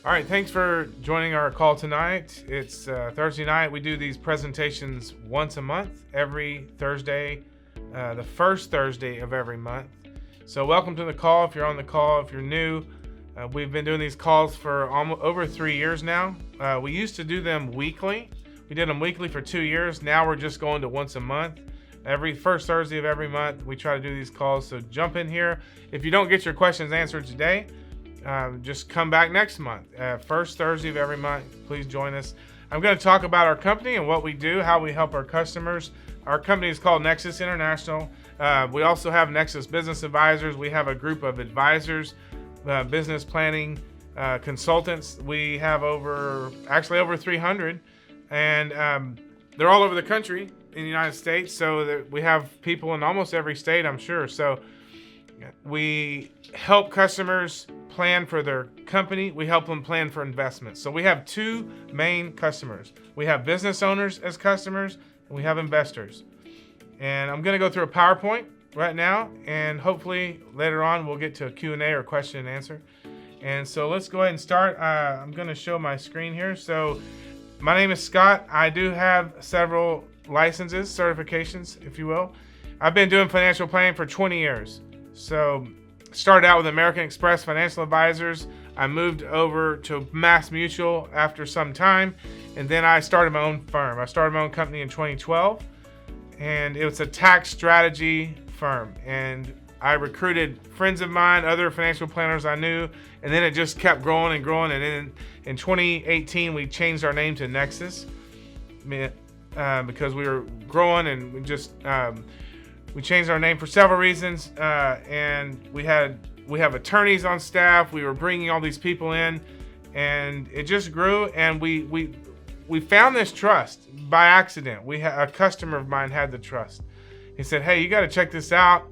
All right, thanks for joining our call tonight. It's Thursday night. We do these presentations once a month, every Thursday, the first Thursday of every month. So welcome to the call. If you're on the call, if you're new, we've been doing these calls for almost over 3 years now. We used to do them weekly. We did them weekly for 2 years. Now we're just going to once a month. Every first Thursday of every month, we try to do these calls. So jump in here. If you don't get your questions answered today, just come back next month. First Thursday of every month, please join us. I'm going to talk about our company and what we do, how we help our customers. Our company is called Nexxess International. We also have Nexxess Business Advisors. We have a group of advisors, business planning consultants. We have over 300, and they're all over the country in the United States. So we have people in almost every state, I'm sure. So we help customers plan for their company. We help them plan for investments. So we have two main customers. We have business owners as customers, and we have investors. And I'm going to go through a PowerPoint right now, and hopefully later on we'll get to a Q&A or question and answer. And so let's go ahead and start. I'm going to show my screen here. So my name is Scott. I do have several licenses, certifications, if you will. I've been doing financial planning for 20 years. So started out with American Express Financial Advisors. I moved over to Mass Mutual after some time, and then I started my own firm. I started my own company in 2012, and it was a tax strategy firm. And I recruited friends of mine, other financial planners I knew, and then it just kept growing and growing. And then in 2018, we changed our name to Nexxess because we were growing, and we changed our name for several reasons, and we have attorneys on staff. We were bringing all these people in, and it just grew. And we found this trust by accident. A customer of mine had the trust. He said, "Hey, you got to check this out.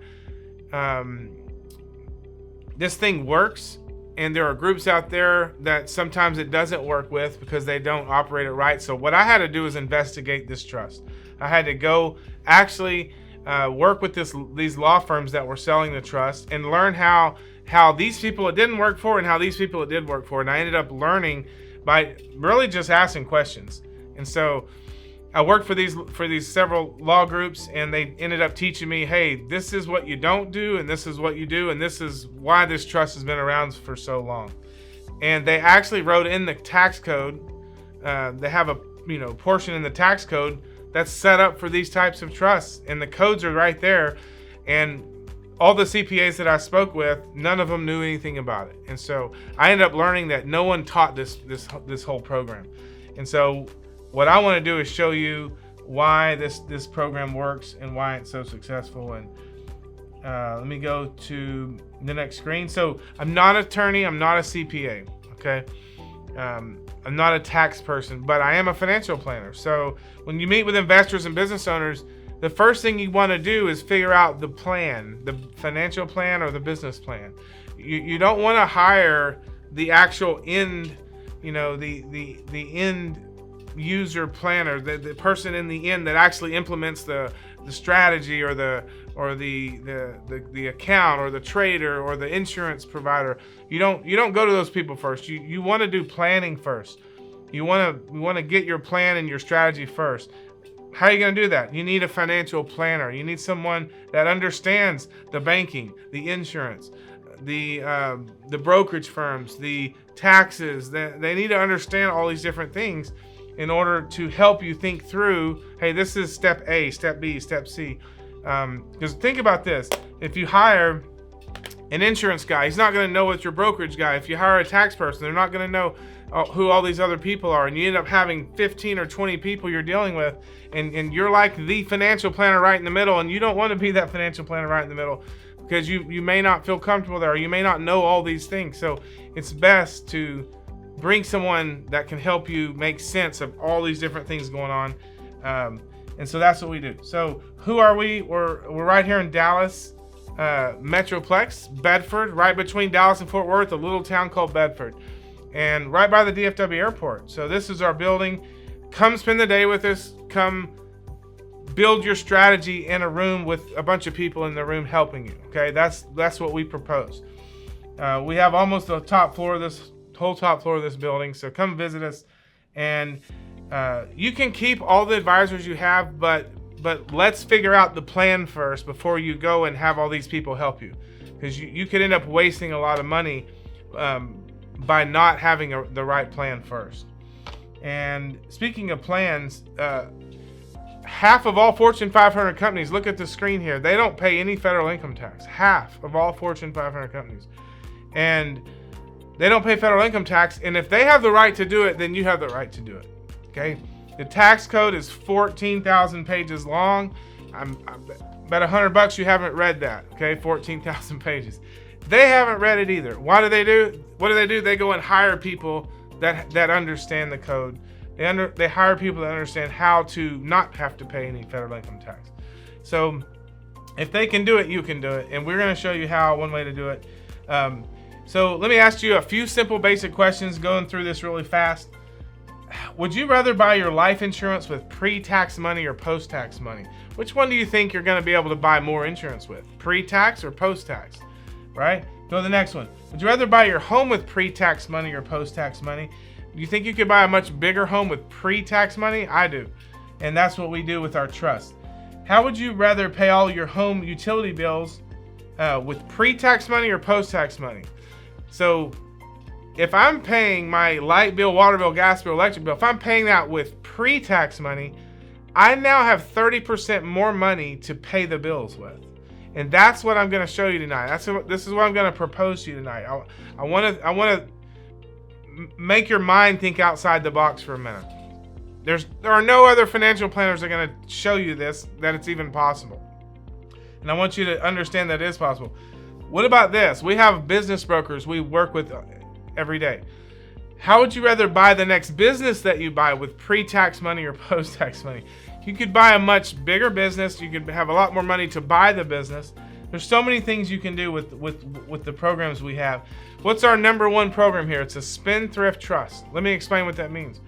This thing works, and there are groups out there that sometimes it doesn't work with because they don't operate it right." So what I had to do is investigate this trust. I had to go actually work with these law firms that were selling the trust and learn how these people it didn't work for and how these people it did work for. And I ended up learning by really just asking questions. And so I worked for these several law groups, and they ended up teaching me, hey, this is what you don't do, and this is what you do, and this is why this trust has been around for so long. And they actually wrote in the tax code. They have a portion in the tax code that's set up for these types of trusts, and the codes are right there. And all the CPAs that I spoke with, none of them knew anything about it. And so I ended up learning that no one taught this whole program. And so what I want to do is show you why this program works and why it's so successful. And let me go to the next screen. So I'm not an attorney. I'm not a CPA. Okay. I'm not a tax person, but I am a financial planner. So when you meet with investors and business owners, the first thing you want to do is figure out the plan, the financial plan or the business plan. You don't want to hire the actual end, the end user planner, the person in the end that actually implements the strategy or the account or the trader or the insurance provider. You don't go to those people first. You want to do planning first. You want to get your plan and your strategy first. How are you going to do that? You need a financial planner. You need someone that understands the banking, the insurance, the brokerage firms, the taxes. They need to understand all these different things in order to help you think through, hey, this is step A, step B, step C. Because think about this. If you hire an insurance guy, he's not going to know what's your brokerage guy. If you hire a tax person, they're not going to know who all these other people are. And you end up having 15 or 20 people you're dealing with. And you're like the financial planner right in the middle. And you don't want to be that financial planner right in the middle because you may not feel comfortable there, or you may not know all these things. So it's best to bring someone that can help you make sense of all these different things going on. And so that's what we do. So who are we? We're right here in Dallas, Metroplex, Bedford, right between Dallas and Fort Worth, a little town called Bedford, and right by the DFW airport. So this is our building. Come spend the day with us. Come build your strategy in a room with a bunch of people in the room helping you. Okay, that's what we propose. We have almost the top floor of this whole top floor of this building. So come visit us, and you can keep all the advisors you have, but let's figure out the plan first before you go and have all these people help you, because you could end up wasting a lot of money by not having the right plan first. And speaking of plans, half of all Fortune 500 companies, look at the screen here, they don't pay any federal income tax. Half of all Fortune 500 companies. And they don't pay federal income tax. And if they have the right to do it, then you have the right to do it. Okay? The tax code is 14,000 pages long. I'm bet $100 you haven't read that. Okay? 14,000 pages. They haven't read it either. What do? What do? They go and hire people that understand the code. They hire people that understand how to not have to pay any federal income tax. So if they can do it, you can do it. And we're going to show you how, one way to do it. So let me ask you a few simple basic questions, going through this really fast. Would you rather buy your life insurance with pre-tax money or post-tax money? Which one do you think you're going to be able to buy more insurance with? Pre-tax or post-tax? Right? Go to the next one. Would you rather buy your home with pre-tax money or post-tax money? Do you think you could buy a much bigger home with pre-tax money? I do. And that's what we do with our trust. How would you rather pay all your home utility bills with pre-tax money or post-tax money? So if I'm paying my light bill, water bill, gas bill, electric bill, if I'm paying that with pre-tax money, I now have 30% more money to pay the bills with. And that's what I'm going to show you tonight. This is what I'm going to propose to you tonight. I want to make your mind think outside the box for a minute. There are no other financial planners that are going to show you this, that it's even possible. And I want you to understand that it is possible. What about this? We have business brokers we work with every day. How would you rather buy the next business that you buy with pre-tax money or post-tax money? You could buy a much bigger business. You could have a lot more money to buy the business. There's so many things you can do with the programs we have. What's our number one program here? It's a Spendthrift Trust. Let me explain what that means.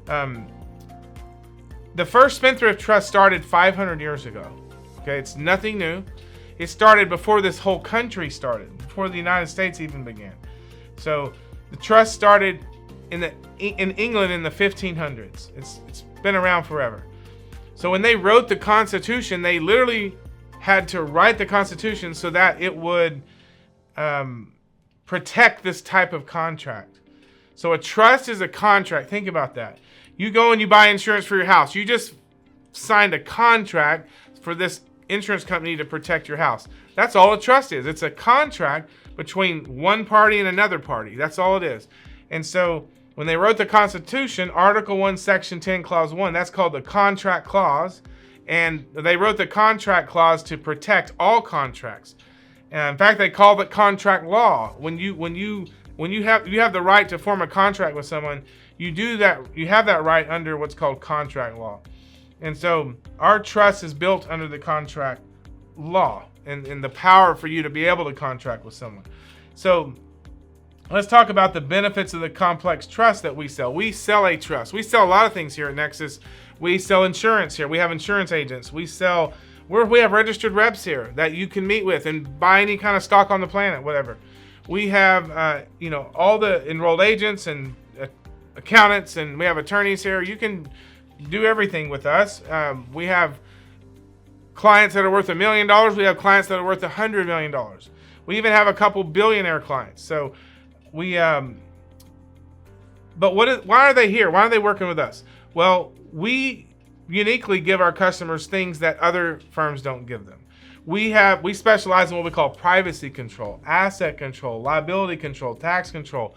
The first Spendthrift Trust started 500 years ago. Okay, it's nothing new. It started before this whole country started, before the United States even began. So the trust started in England in the 1500s. It's been around forever. So when they wrote the Constitution, they literally had to write the Constitution so that it would protect this type of contract. So a trust is a contract. Think about that. You go and you buy insurance for your house. You just signed a contract for this insurance company to protect your house. That's all a trust is. It's a contract between one party and another party. That's all it is. And so when they wrote the Constitution, Article 1, Section 10, Clause 1, that's called the contract clause. And they wrote the contract clause to protect all contracts. And in fact, they call it contract law. When you have the right to form a contract with someone, you do that. You have that right under what's called contract law. And so our trust is built under the contract law and the power for you to be able to contract with someone. So let's talk about the benefits of the complex trust that we sell. We sell a trust. We sell a lot of things here at Nexxess. We sell insurance here. We have insurance agents. We have registered reps here that you can meet with and buy any kind of stock on the planet, whatever. We have all the enrolled agents and accountants, and we have attorneys here. You can do everything with us. We have clients that are worth $1 million. We have clients that are worth $100 million. We even have a couple billionaire clients. So why are they here? Why are they working with us? Well, we uniquely give our customers things that other firms don't give them. We specialize in what we call privacy control, asset control, liability control, tax control,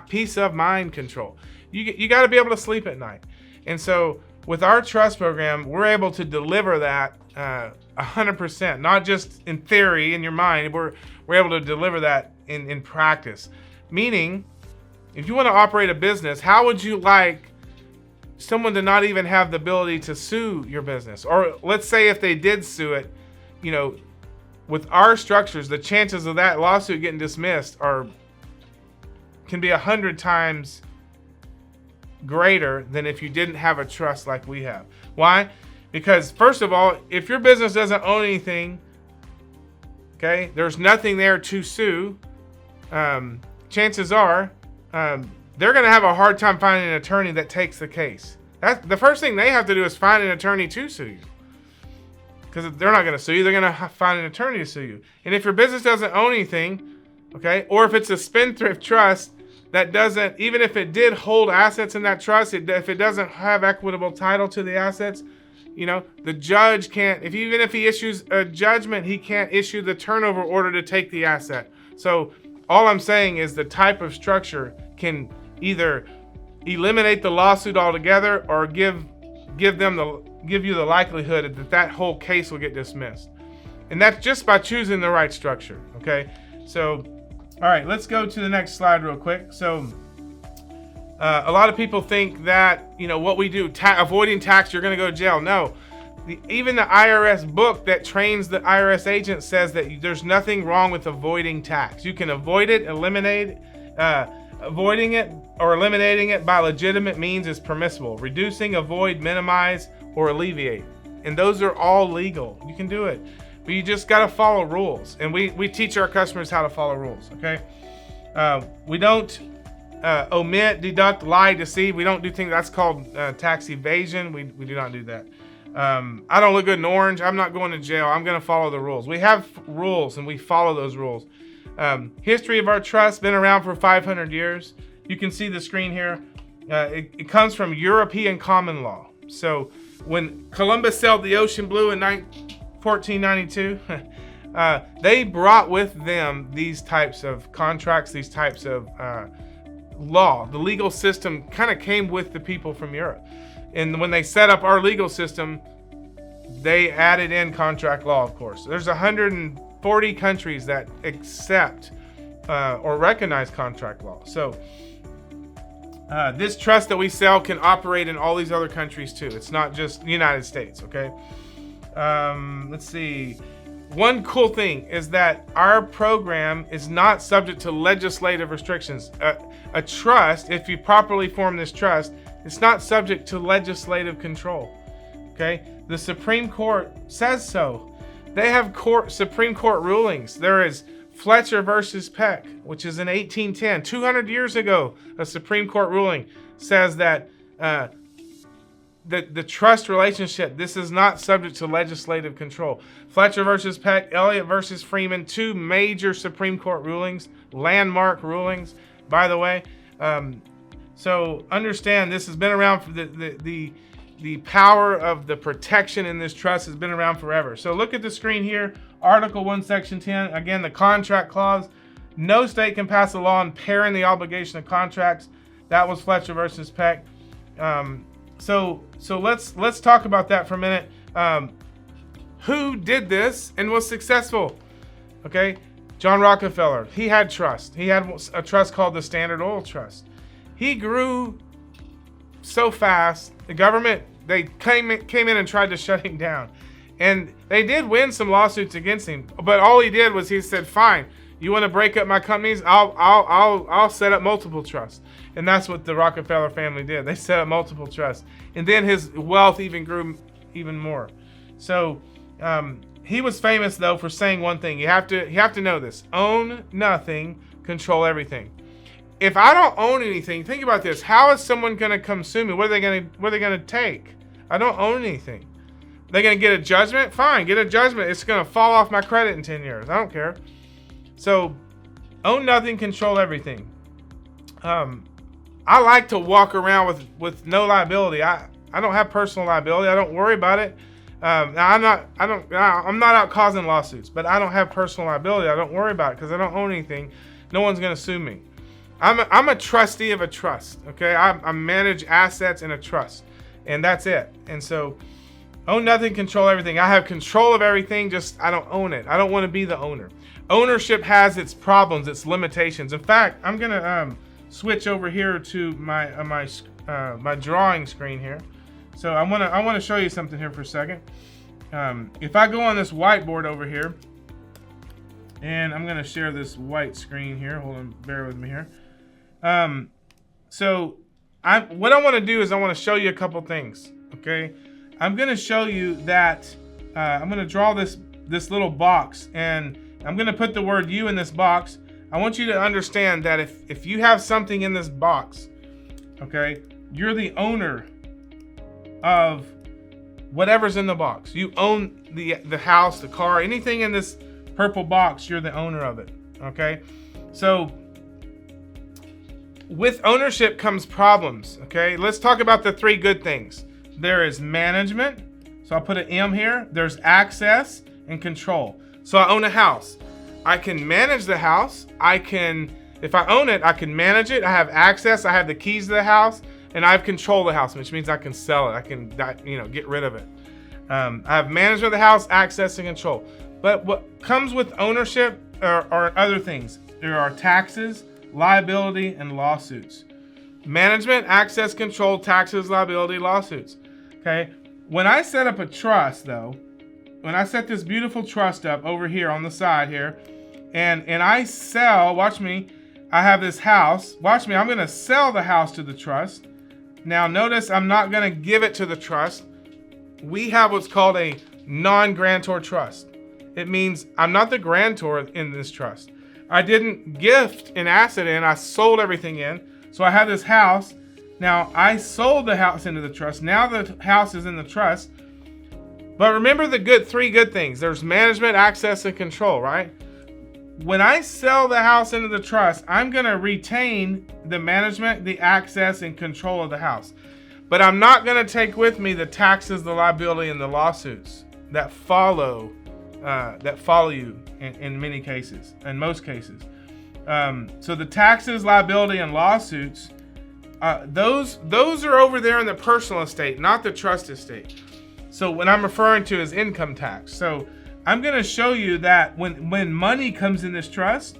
peace of mind control. You got to be able to sleep at night. And so with our trust program, we're able to deliver that 100%, not just in theory in your mind. We're able to deliver that in practice. Meaning, if you want to operate a business, how would you like someone to not even have the ability to sue your business? Or let's say if they did sue it, with our structures, the chances of that lawsuit getting dismissed can be 100 times greater than if you didn't have a trust like we have. Why? Because first of all, if your business doesn't own anything, okay, there's nothing there to sue. Chances are they're going to have a hard time finding an attorney that takes the case. The first thing they have to do is find an attorney to sue you. Because they're not going to sue you, they're going to find an attorney to sue you. And if your business doesn't own anything, okay, or if it's a spendthrift trust that doesn't, even if it did hold assets in that trust, if it doesn't have equitable title to the assets, the judge can't, even if he issues a judgment, he can't issue the turnover order to take the asset. So all I'm saying is the type of structure can either eliminate the lawsuit altogether or give you the likelihood that whole case will get dismissed. And that's just by choosing the right structure, okay? So, all right, let's go to the next slide real quick. So, a lot of people think that, what we do, avoiding tax, you're going to go to jail. No. Even the IRS book that trains the IRS agent says that there's nothing wrong with avoiding tax. You can avoid it, eliminate avoiding it or eliminating it by legitimate means is permissible. Reducing, avoid, minimize, or alleviate. And those are all legal. You can do it. But you just got to follow rules. And we teach our customers how to follow rules, okay? We don't omit, deduct, lie, deceive. We don't do things. That's called tax evasion. We do not do that. I don't look good in orange. I'm not going to jail. I'm going to follow the rules. We have rules and we follow those rules. History of our trust, been around for 500 years. You can see the screen here. It comes from European common law. So when Columbus sailed the ocean blue in 1492, they brought with them these types of contracts, these types of law. The legal system kind of came with the people from Europe. And when they set up our legal system, they added in contract law, of course. There's 140 countries that accept or recognize contract law. So this trust that we sell can operate in all these other countries too. It's not just the United States, okay? Let's see. One cool thing is that our program is not subject to legislative restrictions. A trust, if you properly form this trust, it's not subject to legislative control, okay? The Supreme Court says so. They have Supreme Court rulings. There is Fletcher versus Peck, which is in 1810. 200 years ago, a Supreme Court ruling says that the trust relationship, this is not subject to legislative control. Fletcher versus Peck, Elliott versus Freeman, two major Supreme Court rulings, landmark rulings, by the way. So understand this has been around for the power of the protection in this trust has been around forever. So look at the screen here, Article 1, Section 10. Again, the contract clause. No state can pass a law impairing the obligation of contracts. That was Fletcher versus Peck. So let's talk about that for a minute. Who did this and was successful? Okay, John Rockefeller. He had trust. He had a trust called the Standard Oil Trust. He grew so fast. The government, they came in and tried to shut him down, and they did win some lawsuits against him. But all he did was he said, "Fine, you want to break up my companies? I'll set up multiple trusts." And that's what the Rockefeller family did. They set up multiple trusts, and then his wealth even grew even more. So he was famous though for saying one thing. You have to know this: own nothing, control everything. If I don't own anything, think about this: how is someone going to come sue me? What are they going to take? I don't own anything. They're going to get a judgment? Fine, get a judgment. It's going to fall off my credit in 10 years. I don't care. So, own nothing, control everything. I like to walk around with no liability. I don't have personal liability. I don't worry about it. I'm not out causing lawsuits, but I don't have personal liability. I don't worry about it because I don't own anything. No one's going to sue me. I'm a trustee of a trust. Okay, I manage assets in a trust, and that's it. And so, own nothing, control everything. I have control of everything. Just I don't own it. I don't want to be the owner. Ownership has its problems, its limitations. In fact, I'm gonna switch over here to my drawing screen here. So I want to show you something here for a second. If I go on this whiteboard over here, and I'm gonna share this white screen here. Hold on, bear with me here. So what I want to do is I want to show you a couple things. Okay, I'm gonna show you that I'm gonna draw this little box, and I'm gonna put the word "you" in this box. I want you to understand that if you have something in this box, okay, you're the owner of whatever's in the box. You own the house, the car, anything in this purple box, you're the owner of it, okay? So with ownership comes problems, okay? Let's talk about the 3 good things. There is management, so I'll put an M here. There's access and control. So I own a house. I can manage the house. If I own it, I can manage it. I have access. I have the keys to the house, and I have control of the house, which means I can sell it. I can, get rid of it. I have management of the house, access, and control. But what comes with ownership are other things. There are taxes, liability, and lawsuits. Management, access, control, taxes, liability, lawsuits. Okay. When I set up a trust, though, when I set this beautiful trust up over here on the side here, and I sell, watch me, I have this house. Watch me, I'm going to sell the house to the trust. Now notice I'm not going to give it to the trust. We have what's called a non-grantor trust. It means I'm not the grantor in this trust. I didn't gift an asset in, I sold everything in. So I have this house. Now I sold the house into the trust. Now the house is in the trust. But remember the 3 good things. There's management, access, and control, right? When I sell the house into the trust, I'm going to retain the management, the access, and control of the house. But I'm not going to take with me the taxes, the liability, and the lawsuits that follow you in many cases, in most cases. So the taxes, liability, and lawsuits, those are over there in the personal estate, not the trust estate. So what I'm referring to is income tax. So I'm going to show you that when money comes in this trust,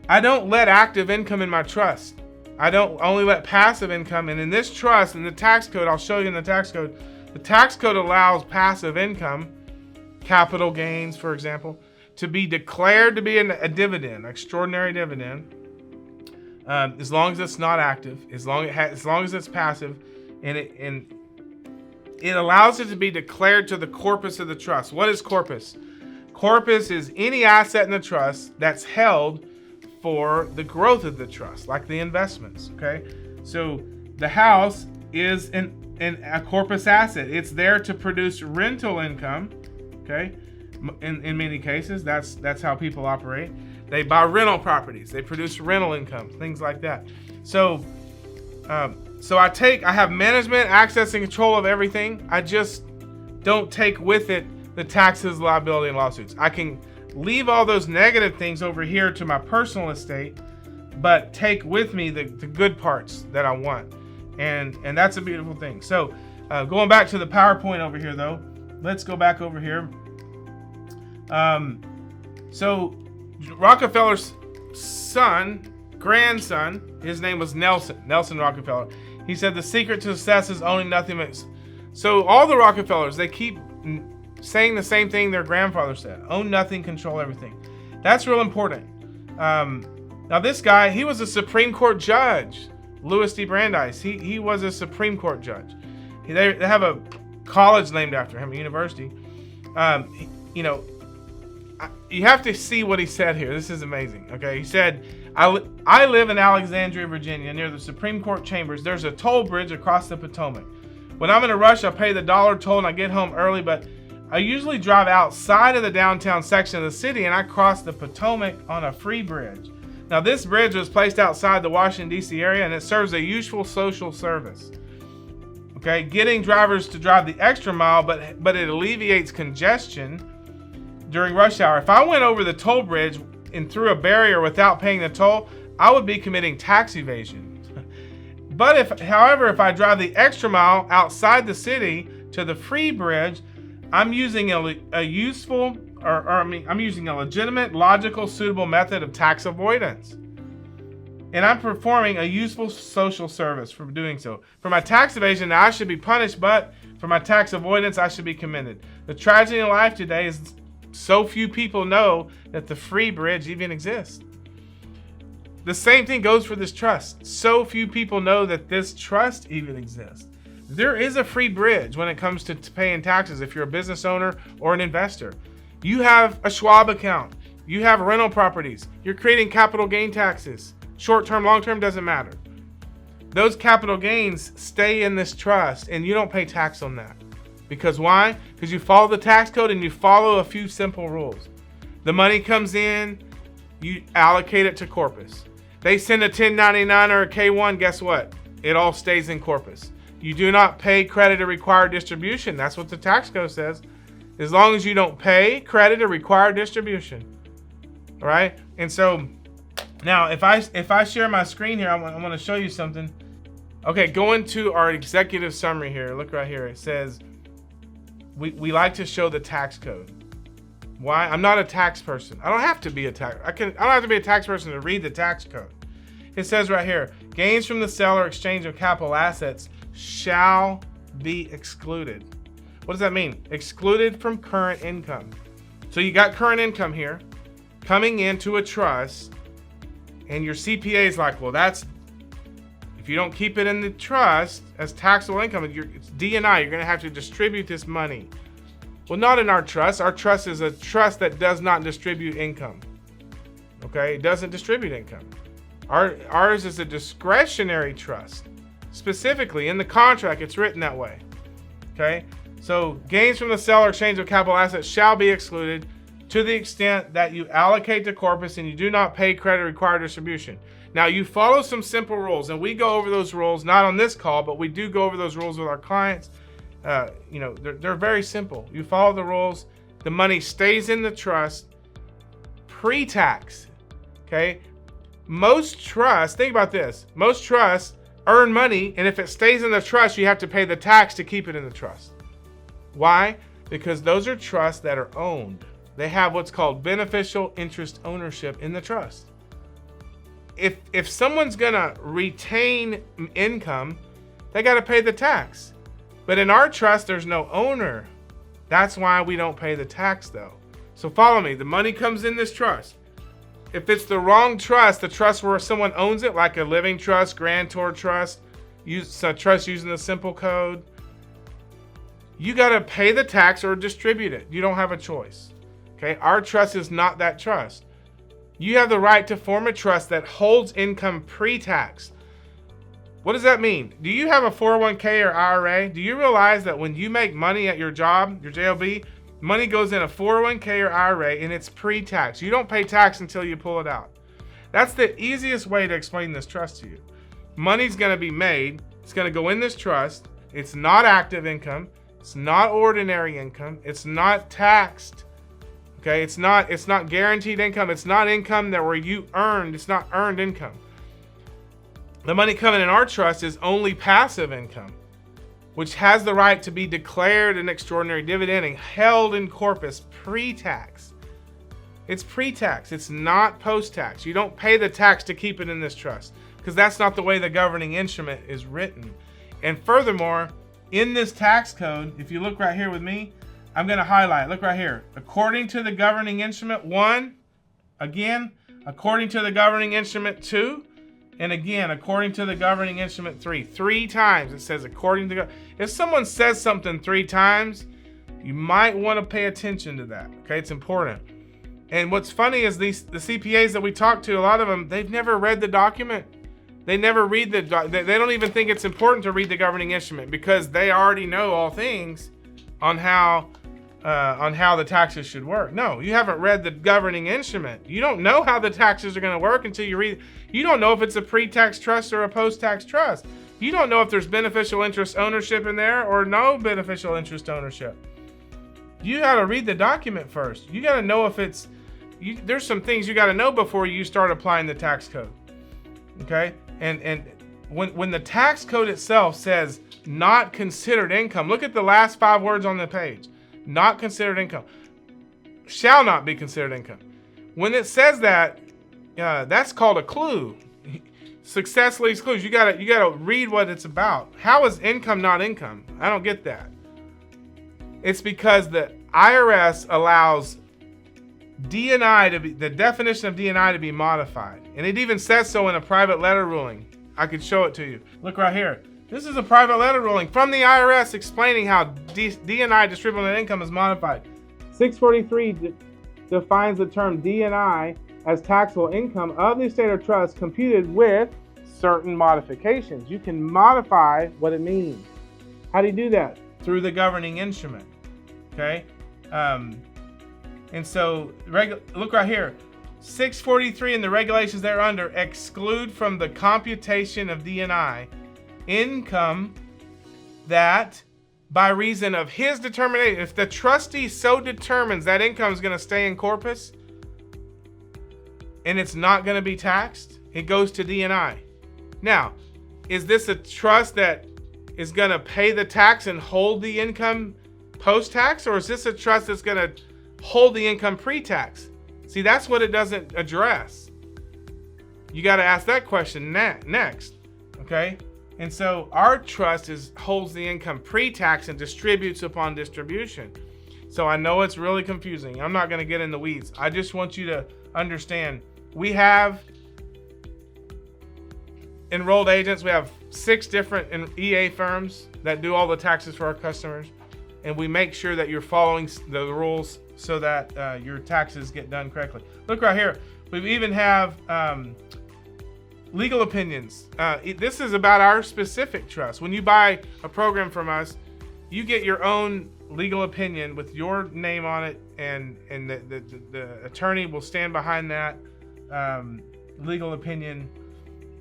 I don't let active income in my trust. I don't only let passive income. And in this trust, in the tax code, I'll show you in the tax code allows passive income, capital gains, for example, to be declared to be a dividend, extraordinary dividend, as long as it's not active, as long as it's passive, and it allows it to be declared to the corpus of the trust. What is corpus? Corpus is any asset in the trust that's held for the growth of the trust, like the investments, okay? So the house is a corpus asset. It's there to produce rental income, okay? In many cases, that's how people operate. They buy rental properties. They produce rental income, things like that. So I have management, access, and control of everything. I just don't take with it the taxes, liability, and lawsuits. I can leave all those negative things over here to my personal estate, but take with me the good parts that I want. And that's a beautiful thing. So going back to the PowerPoint over here, though, let's go back over here. So Rockefeller's grandson, his name was Nelson Rockefeller. He said the secret to success is owning nothing but. So all the Rockefellers, they keep saying the same thing their grandfather said: own nothing, control everything. That's real important. Now this guy, he was a Supreme Court judge, Louis D. Brandeis. He was a Supreme Court judge. They have a college named after him, a university. You have to see what he said here. This is amazing. Okay, he said, I live in Alexandria, Virginia, near the Supreme Court chambers. There's a toll bridge across the Potomac. When I'm in a rush, I pay the $1 toll and I get home early, but I usually drive outside of the downtown section of the city and I cross the Potomac on a free bridge. Now, this bridge was placed outside the Washington, D.C. area, and it serves a useful social service. Okay, getting drivers to drive the extra mile, but it alleviates congestion during rush hour. If I went over the toll bridge and through a barrier without paying the toll, I would be committing tax evasion. But however, if I drive the extra mile outside the city to the free bridge, I'm using I'm using a legitimate, logical, suitable method of tax avoidance. And I'm performing a useful social service for doing so. For my tax evasion, I should be punished, but for my tax avoidance, I should be commended. The tragedy in life today is so few people know that the free bridge even exists. The same thing goes for this trust. So few people know that this trust even exists. There is a free bridge when it comes to paying taxes if you're a business owner or an investor. You have a Schwab account. You have rental properties. You're creating capital gain taxes. Short-term, long-term, doesn't matter. Those capital gains stay in this trust and you don't pay tax on that. Because why? Because you follow the tax code and you follow a few simple rules. The money comes in, you allocate it to corpus. They send a 1099 or a K1, guess what? It all stays in corpus. You do not pay credit or required distribution. That's what the tax code says. As long as you don't pay credit or required distribution. All right? And so now if I share my screen here, I'm going to show you something. Okay, go into our executive summary here. Look right here. It says we like to show the tax code. Why? I'm not a tax person. I don't have to be a tax. I don't have to be a tax person to read the tax code. It says right here, gains from the sale or exchange of capital assets shall be excluded. What does that mean? Excluded from current income. So you got current income here coming into a trust, and your CPA is like, well, if you don't keep it in the trust as taxable income, it's D&I. You're going to have to distribute this money. Well, not in our trust. Our trust is a trust that does not distribute income. Okay, it doesn't distribute income. Ours is a discretionary trust. Specifically, in the contract, it's written that way. Okay, so gains from the sale or exchange of capital assets shall be excluded to the extent that you allocate to corpus and you do not pay credit required distribution. Now, you follow some simple rules, and we go over those rules, not on this call, but we do go over those rules with our clients. They're very simple. You follow the rules. The money stays in the trust pre-tax. Okay. Most trusts, think about this. Most trusts earn money, and if it stays in the trust, you have to pay the tax to keep it in the trust. Why? Because those are trusts that are owned. They have what's called beneficial interest ownership in the trust. If someone's gonna retain income, they got to pay the tax. But in our trust, there's no owner. That's why we don't pay the tax, though. So follow me. The money comes in this trust. If it's the wrong trust, the trust where someone owns it, like a living trust, grantor trust, trust using the simple code, you got to pay the tax or distribute it. You don't have a choice. Okay? Our trust is not that trust. You have the right to form a trust that holds income pre-tax. What does that mean? Do you have a 401k or IRA? Do you realize that when you make money at your job, your JOB, money goes in a 401k or IRA and it's pre-tax. You don't pay tax until you pull it out. That's the easiest way to explain this trust to you. Money's going to be made. It's going to go in this trust. It's not active income. It's not ordinary income. It's not taxed. Okay, it's not guaranteed income. It's not income that where you earned. It's not earned income. The money coming in our trust is only passive income, which has the right to be declared an extraordinary dividend and held in corpus pre-tax. It's pre-tax. It's not post-tax. You don't pay the tax to keep it in this trust because that's not the way the governing instrument is written. And furthermore, in this tax code, if you look right here with me, I'm going to highlight. Look right here. According to the governing instrument 1, again, according to the governing instrument 2, and again, according to the governing instrument 3. 3 times it says according to. If someone says something 3 times, you might want to pay attention to that. Okay, it's important. And what's funny is the CPAs that we talk to, a lot of them, they've never read the document. They never read they don't even think it's important to read the governing instrument because they already know all things on how the taxes should work. No, you haven't read the governing instrument. You don't know how the taxes are going to work until you read. You don't know if it's a pre-tax trust or a post-tax trust. You don't know if there's beneficial interest ownership in there or no beneficial interest ownership. You got to read the document first. You got to know if it's. There's some things you got to know before you start applying the tax code. Okay, and when the tax code itself says not considered income, look at the last 5 words on the page. Not considered income. Shall not be considered income. When it says that, that's called a clue. Success leaves clues. You gotta read what it's about. How is income not income? I don't get that. It's because the IRS allows D&I to be, the definition of D&I to be modified. And it even says so in a private letter ruling. I could show it to you. Look right here. This is a private letter ruling from the IRS explaining how D&I distributable net income is modified. 643 defines the term D&I as taxable income of the estate or trust computed with certain modifications. You can modify what it means. How do you do that? Through the governing instrument. Okay? And so, look right here. 643 in the regulations thereunder exclude from the computation of D&I income that by reason of his determination, if the trustee so determines that income is going to stay in corpus and it's not going to be taxed, it goes to D&I. Now, is this a trust that is going to pay the tax and hold the income post-tax, or is this a trust that's going to hold the income pre-tax? See, that's what it doesn't address. You got to ask that question next, okay? And so our trust holds the income pre-tax and distributes upon distribution. So I know it's really confusing. I'm not going to get in the weeds. I just want you to understand, we have enrolled agents. We have 6 different EA firms that do all the taxes for our customers. And we make sure that you're following the rules so that your taxes get done correctly. Look right here. We even have legal opinions. This is about our specific trust. When you buy a program from us, you get your own legal opinion with your name on it, and the attorney will stand behind that legal opinion.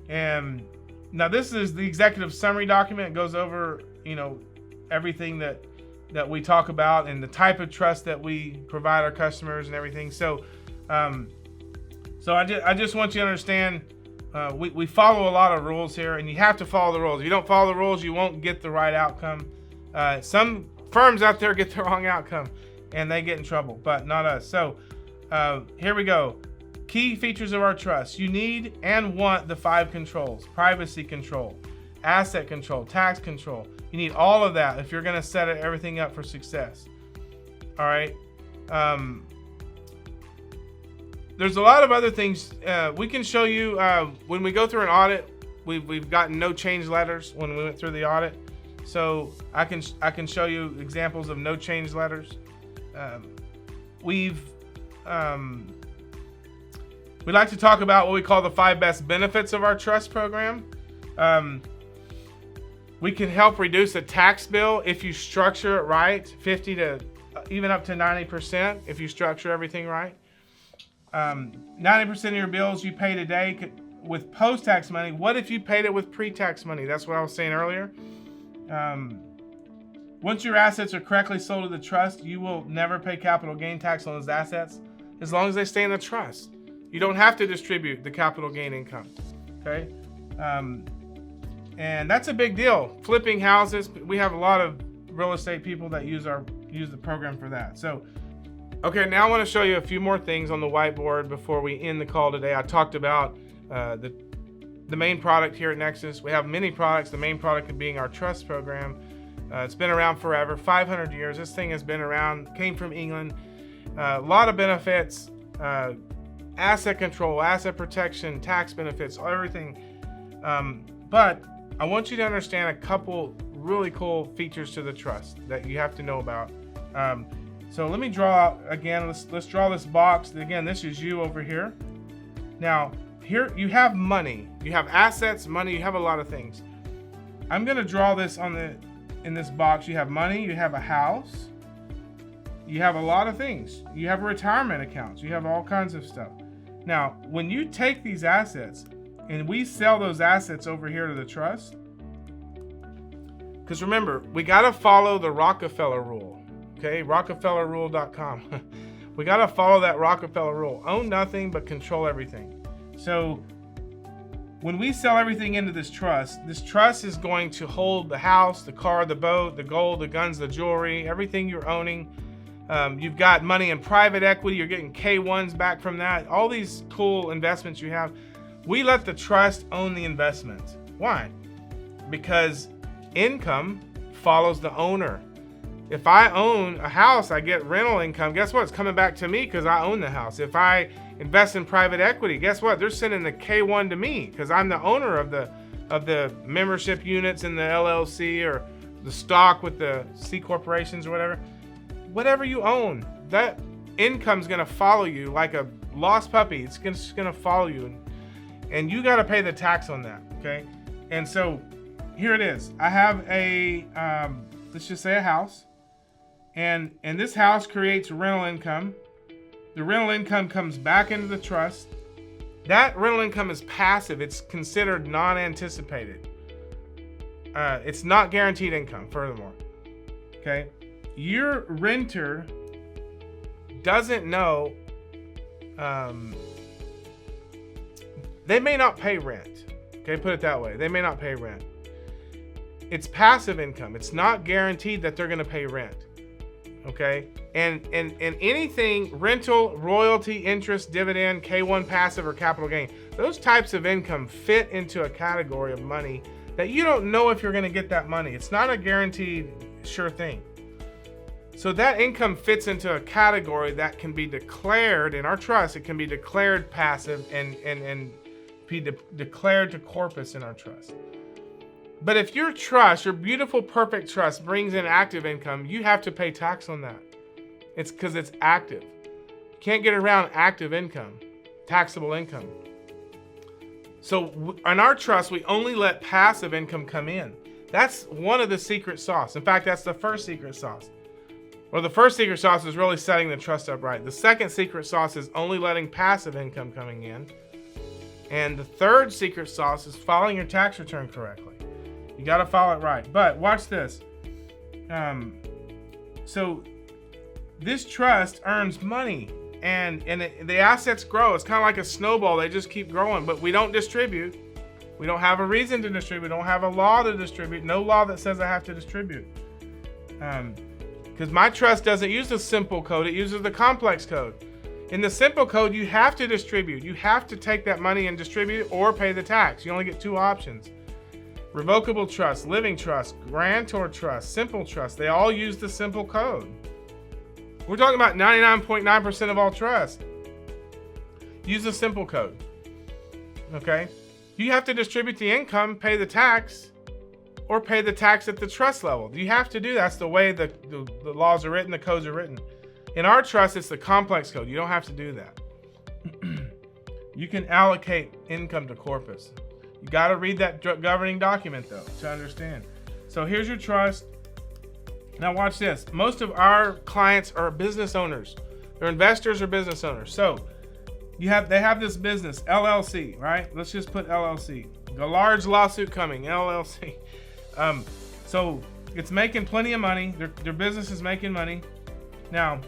And now this is the executive summary document. It goes over, everything that we talk about and the type of trust that we provide our customers and everything. So, I just want you to understand, we follow a lot of rules here, and you have to follow the rules. If you don't follow the rules, you won't get the right outcome. Some firms out there get the wrong outcome, and they get in trouble, but not us. So, here we go. Key features of our trust. You need and want the 5 controls: privacy control, asset control, tax control. You need all of that if you're going to set everything up for success. All right. There's a lot of other things we can show you when we go through an audit. We've gotten no change letters when we went through the audit, so I can show you examples of no change letters. We like to talk about what we call the 5 best benefits of our trust program. We can help reduce a tax bill if you structure it right, 50 to even up to 90% if you structure everything right. 90% of your bills you pay today with post-tax money. What if you paid it with pre-tax money? That's what I was saying earlier. Once your assets are correctly sold to the trust, you will never pay capital gain tax on those assets as long as they stay in the trust. You don't have to distribute the capital gain income, okay? And that's a big deal. Flipping houses, we have a lot of real estate people that use the program for that. So, okay, now I want to show you a few more things on the whiteboard before we end the call today. I talked about the main product here at Nexxess. We have many products, the main product being our trust program. It's been around forever, 500 years. This thing has been around, came from England. A lot of benefits, asset control, asset protection, tax benefits, everything. But I want you to understand a couple really cool features to the trust that you have to know about. So let me draw out again. Let's draw this box. Again, this is you over here. Now, here you have money, you have assets, money, you have a lot of things. I'm going to draw this in this box. You have money, you have a house, you have a lot of things. You have retirement accounts, you have all kinds of stuff. Now, when you take these assets and we sell those assets over here to the trust, because remember, we got to follow the Rockefeller rule, okay? RockefellerRule.com. We got to follow that Rockefeller rule. Own nothing but control everything. So when we sell everything into this trust is going to hold the house, the car, the boat, the gold, the guns, the jewelry, everything you're owning. You've got money in private equity. You're getting K1s back from that. All these cool investments you have. We let the trust own the investments. Why? Because income follows the owner. If I own a house, I get rental income. Guess what? It's coming back to me because I own the house. If I invest in private equity, guess what? They're sending the K1 to me because I'm the owner of the membership units in the LLC or the stock with the C corporations or whatever. Whatever you own, that income's going to follow you like a lost puppy. It's just going to follow you, and you got to pay the tax on that. Okay, and so here it is. I have a let's just say a house, and this house creates rental income. The rental income comes back into the trust. That rental income is passive. It's considered non-anticipated. It's not guaranteed income, furthermore. Okay? Your renter doesn't know, they may not pay rent. Okay, put it that way. They may not pay rent. It's passive income. It's not guaranteed that they're going to pay rent. Okay? And anything rental, royalty, interest, dividend, K1 passive, or capital gain, those types of income fit into a category of money that you don't know if you're going to get that money. It's not a guaranteed sure thing. So that income fits into a category that can be declared in our trust. It can be declared passive and be declared to corpus in our trust. But if your trust, your beautiful, perfect trust, brings in active income, you have to pay tax on that. It's because it's active. You can't get around active income, taxable income. So in our trust, we only let passive income come in. That's one of the secret sauce. In fact, that's the first secret sauce. Well, the first secret sauce is really setting the trust up right. The second secret sauce is only letting passive income coming in. And the third secret sauce is filing your tax return correctly. You got to file it right. But watch this. So this trust earns money, and the assets grow. It's kind of like a snowball. They just keep growing, but we don't distribute. We don't have a reason to distribute. We don't have a law to distribute. No law that says I have to distribute. Because my trust doesn't use the simple code. It uses the complex code. In the simple code, you have to distribute. You have to take that money and distribute it or pay the tax. You only get two options. Revocable trust, living trust, grantor trust, simple trust. They all use the simple code. We're talking about 99.9% of all trust. Use the simple code. Okay? You have to distribute the income, pay the tax, or pay the tax at the trust level. You have to do that. That's the way the laws are written, the codes are written. In our trust, it's the complex code. You don't have to do that. You can allocate income to corpus. You got to read that governing document, though, to understand. So here's your trust. Now watch this. Most of our clients are business owners. They're investors or business owners. So they have this business, LLC, right? Let's just put LLC. The large lawsuit coming, LLC. So it's making plenty of money. Their business is making money. Now,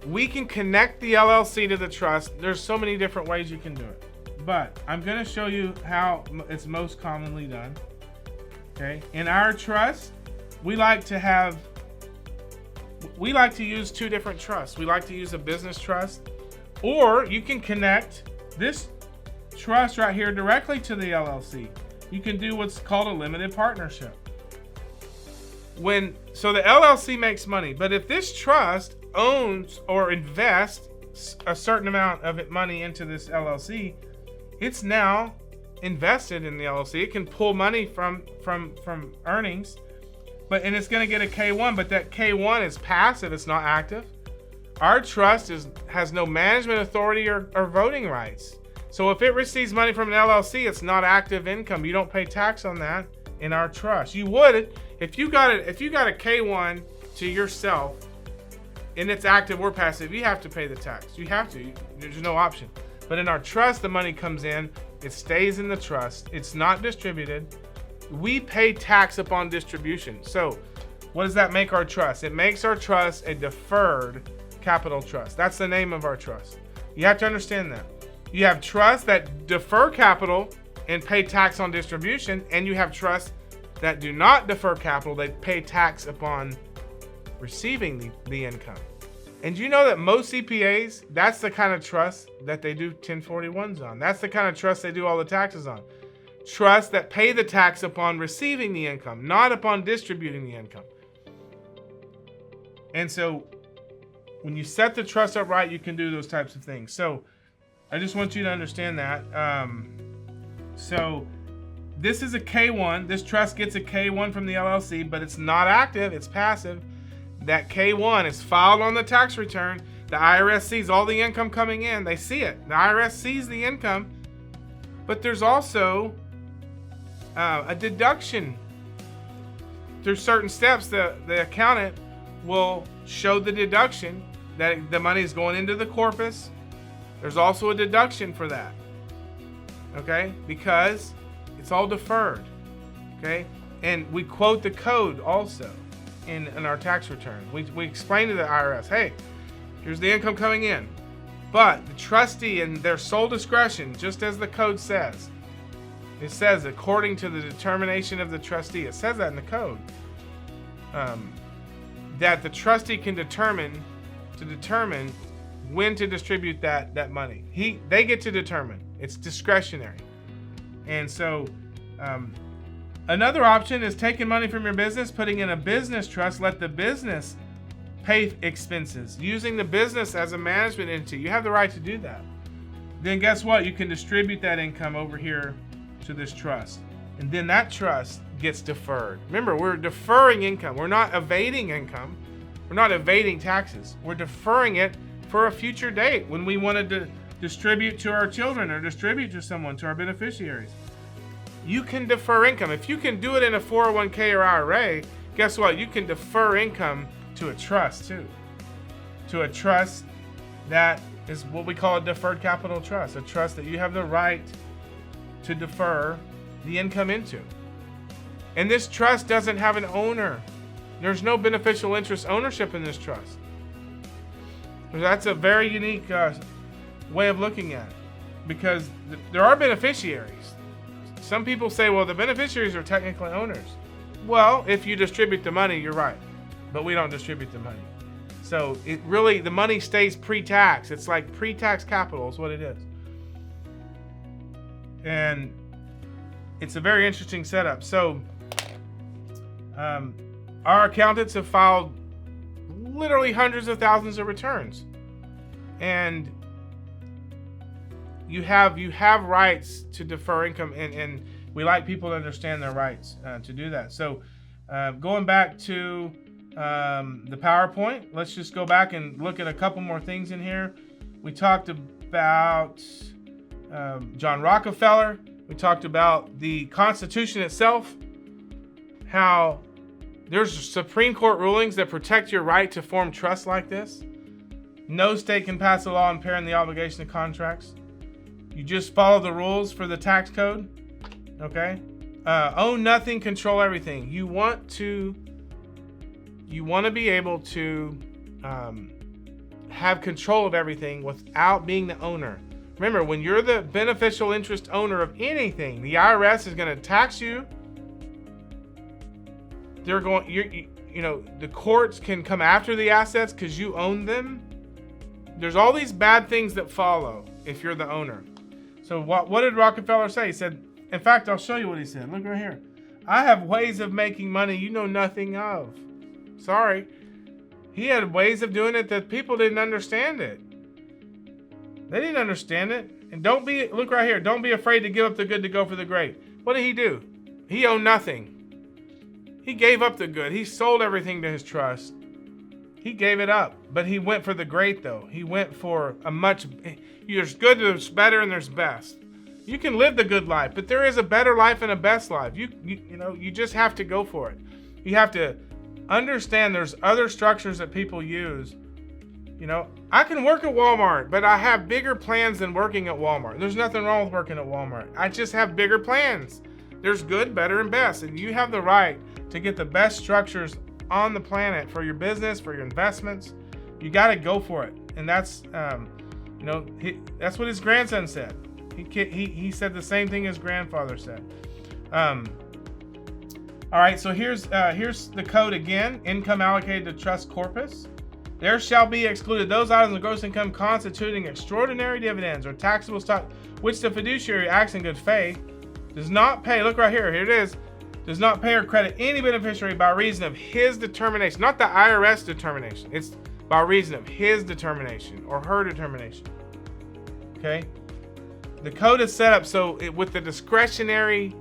we can connect the LLC to the trust. There's so many different ways you can do it. But I'm going to show you how it's most commonly done. Okay? In our trust, we like to use two different trusts. We like to use a business trust, or you can connect this trust right here directly to the LLC. You can do what's called a limited partnership. So the LLC makes money, but if this trust owns or invests a certain amount of money into this LLC, it's now invested in the LLC. It can pull money from earnings, and it's going to get a K1, but that K1 is passive. It's not active. Our trust has no management authority or voting rights. So if it receives money from an LLC, it's not active income. You don't pay tax on that in our trust. You would if you got a K1 to yourself and it's active or passive. You have to pay the tax. You have to. There's no option. But in our trust, the money comes in. It stays in the trust. It's not distributed. We pay tax upon distribution. So what does that make our trust? It makes our trust a deferred capital trust. That's the name of our trust. You have to understand that. You have trusts that defer capital and pay tax on distribution, and you have trusts that do not defer capital. They pay tax upon receiving the income. And you know that most CPAs, that's the kind of trust that they do 1041s on. That's the kind of trust they do all the taxes on. Trusts that pay the tax upon receiving the income, not upon distributing the income. And so when you set the trust up right, you can do those types of things. So I just want you to understand that. So this is a K1. This trust gets a K1 from the LLC, but it's not active. It's passive. that K-1 is filed on the tax return. The IRS sees all the income coming in. They see it. The IRS sees the income, but there's also a deduction. Through certain steps, the accountant will show the deduction that the money is going into the corpus. There's also a deduction for that, okay? Because it's all deferred, okay? And we quote the code also in our tax return. We explain to the IRS, hey, here's the income coming in. But the trustee, in their sole discretion, just as the code says, it says according to the determination of the trustee, it says that in the code, that the trustee can determine when to distribute that money. They get to determine. It's discretionary. And so another option is taking money from your business, putting in a business trust, let the business pay expenses, using the business as a management entity. You have the right to do that. Then guess what? You can distribute that income over here to this trust. And then that trust gets deferred. Remember, we're deferring income. We're not evading income. We're not evading taxes. We're deferring it for a future date when we wanted to distribute to our children or distribute to someone, to our beneficiaries. You can defer income. If you can do it in a 401k or IRA, guess what? You can defer income to a trust too. To a trust that is what we call a deferred capital trust, a trust that you have the right to defer the income into. And this trust doesn't have an owner. There's no beneficial interest ownership in this trust. That's a very unique way of looking at it, because there are beneficiaries. Some people say, well, the beneficiaries are technically owners. Well, if you distribute the money, you're right, but we don't distribute the money. So it really, the money stays pre-tax. It's like pre-tax capital is what it is. And it's a very interesting setup. So our accountants have filed literally hundreds of thousands of returns, and you have rights to defer income, and we like people to understand their rights to do that. So going back to the PowerPoint, let's just go back and look at a couple more things in here. We talked about John Rockefeller. We talked about the Constitution itself, how there's Supreme Court rulings that protect your right to form trusts like this. No state can pass a law impairing the obligation of contracts. You just follow the rules for the tax code, okay? Own nothing, control everything. You want to be able to have control of everything without being the owner. Remember, when you're the beneficial interest owner of anything, the IRS is going to tax you. They're going, the courts can come after the assets because you own them. There's all these bad things that follow if you're the owner. So what did Rockefeller say? He said, in fact, I'll show you what he said. Look right here. I have ways of making money you know nothing of. Sorry. He had ways of doing it that people didn't understand it. They didn't understand it. And look right here. Don't be afraid to give up the good to go for the great. What did he do? He owned nothing. He gave up the good. He sold everything to his trust. He gave it up. But he went for the great, though. He went for there's good, there's better, and there's best. You can live the good life, but there is a better life and a best life. You just have to go for it. You have to understand there's other structures that people use. I can work at Walmart, but I have bigger plans than working at Walmart. There's nothing wrong with working at Walmart. I just have bigger plans. There's good, better, and best. And you have the right to get the best structures on the planet for your business, for your investments. You got to go for it. And that's, that's what his grandson said. He said the same thing his grandfather said. All right, so here's the code again. Income allocated to trust corpus. There shall be excluded those items of gross income constituting extraordinary dividends or taxable stock, which the fiduciary acts in good faith, does not pay. Look right here. Here it is. Does not pay or credit any beneficiary by reason of his determination, not the IRS determination. It's by reason of his determination or her determination. Okay. The code is set up so with the discretionary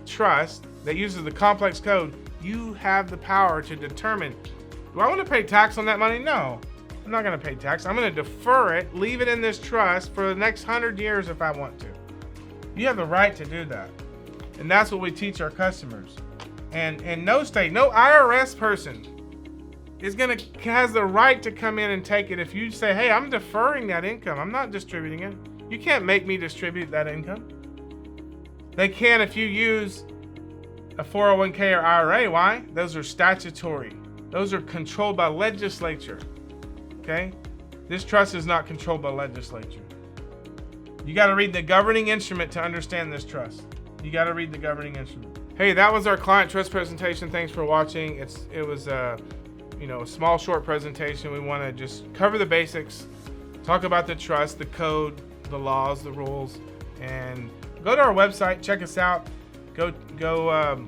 trust that uses the complex code, you have the power to determine Do I want to pay tax on that money? No, I'm not going to pay tax. I'm going to defer it, leave it in this trust for the next 100 years if I want to. You have the right to do that. And that's what we teach our customers. And no state, no IRS person has the right to come in and take it if you say, hey, I'm deferring that income. I'm not distributing it. You can't make me distribute that income. They can if you use a 401k or IRA. Why? Those are statutory. Those are controlled by legislature. Okay? This trust is not controlled by legislature. You got to read the governing instrument to understand this trust. You got to read the governing instrument. Hey, that was our client trust presentation. Thanks for watching. It was a small, short presentation. We want to just cover the basics, talk about the trust, the code, the laws, the rules, and go to our website, check us out. Go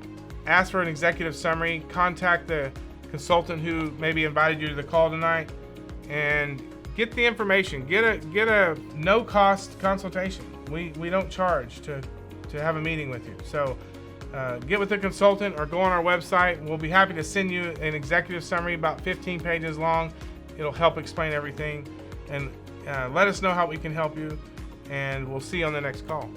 ask for an executive summary, contact the consultant who maybe invited you to the call tonight, and get the information. Get a no-cost consultation. We don't charge to have a meeting with you. So get with the consultant or go on our website. We'll be happy to send you an executive summary about 15 pages long. It'll help explain everything. And let us know how we can help you. And we'll see you on the next call.